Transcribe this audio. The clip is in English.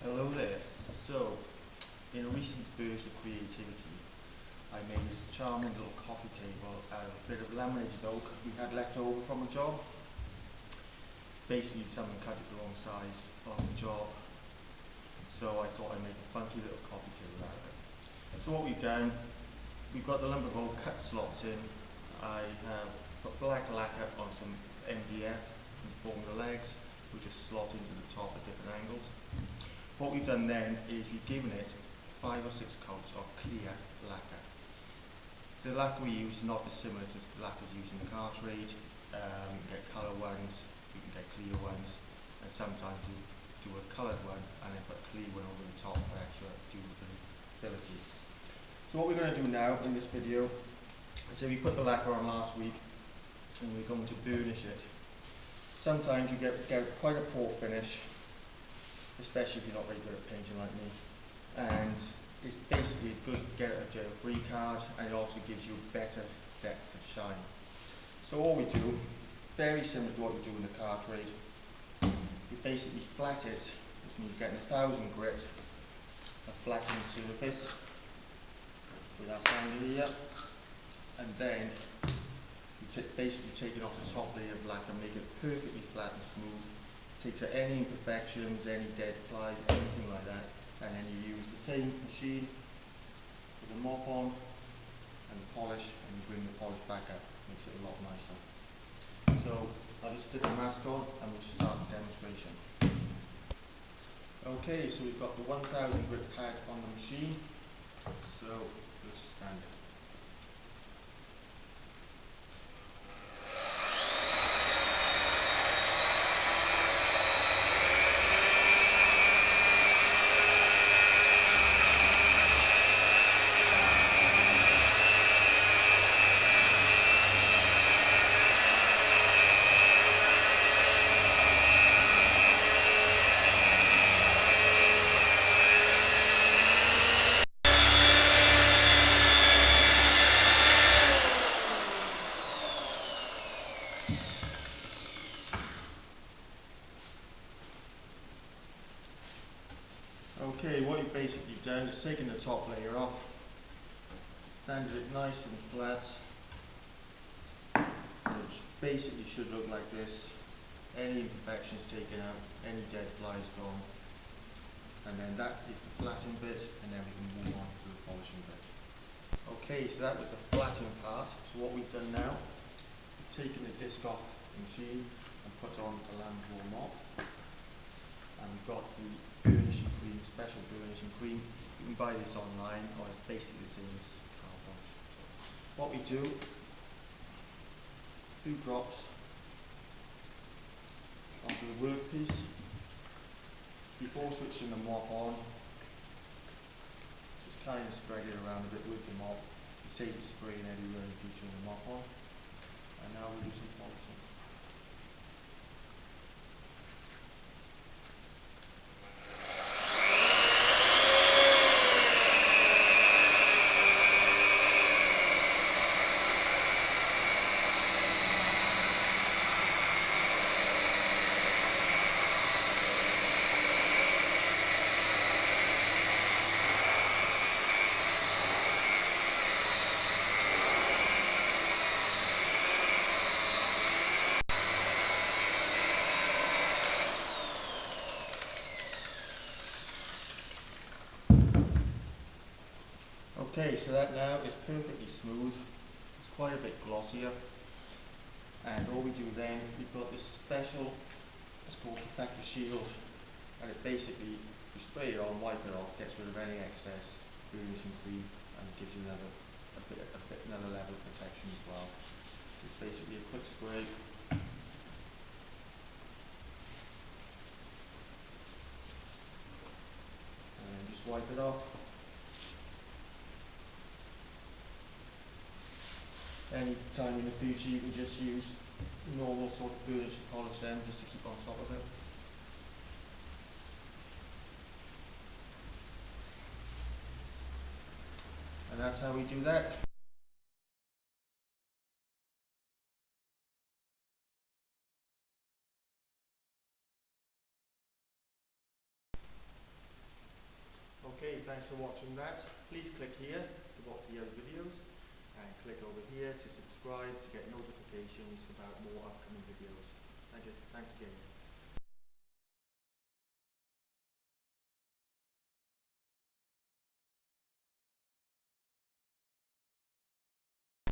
Hello there. So, in a recent burst of creativity, I made this charming little coffee table out of a bit of laminated oak we had left over from a job. Basically, someone cut it the wrong size on the job, so I thought I'd make a funky little coffee table out of it. So what we've done, we've got the lump of oak cut slots in. I have put black lacquer on some MDF and formed the legs, which are slot into the top at different angles. What we've done then is we've given it 5 or 6 coats of clear lacquer. The lacquer we use is not dissimilar to the lacquers used in the car trade. You can get colour ones, you can get clear ones, and sometimes you do a coloured one and then put a clear one over the top for extra durability. So what we're going to do now in this video is we put the lacquer on last week and we're going to burnish it. Sometimes you get quite a poor finish, especially if you're not very good at painting like me, and it's basically a good get out of jail free card, and it also gives you better depth of shine. So all we do, very similar to what you do in the car trade, you basically flat it, which means getting 1000 grit, a flattened surface with our sander here, and then you basically take it off the top layer of lacquer, make it perfectly flat and smooth. Takes out any imperfections, any dead flies, anything like that, and then you use the same machine with a mop on and the polish, and you bring the polish back up. Makes it a lot nicer. So I'll just stick the mask on and we'll start the demonstration. Okay, so we've got the 1000 grit pad on the machine, so let's just stand it. Okay, what you've basically done is taken the top layer off, sanded it nice and flat, which basically should look like this. Any imperfections taken out, any dead flies gone, and then that is the flattening bit, and then we can move on to the polishing bit. Okay, so that was the flattening part. So what we've done now, we've taken the disc off the machine and put on the lamp mop. And we've got the burnishing cream, special burnishing cream. You can buy this online, or it's basically the same as car polish. What we do, 2 drops onto the workpiece. Before switching the mop on, just kind of spread it around a bit with the mop. You save the spraying everywhere in the future with the mop on. And now we'll do some polishing. Okay, so that now is perfectly smooth. It's quite a bit glossier. And all we do then, we've got this special, it's called Perfector Shield, and it basically, you spray it on, wipe it off, gets rid of any excess burnishing cream, and gives you another level of protection as well. It's basically a quick spray. And then just wipe it off. Any time in the future you can just use normal sort of burnish and polish them just to keep on top of it. And that's how we do that. Okay, thanks for watching that. Please click here to watch the other videos and click over here to subscribe to get notifications about more upcoming videos. Thanks again.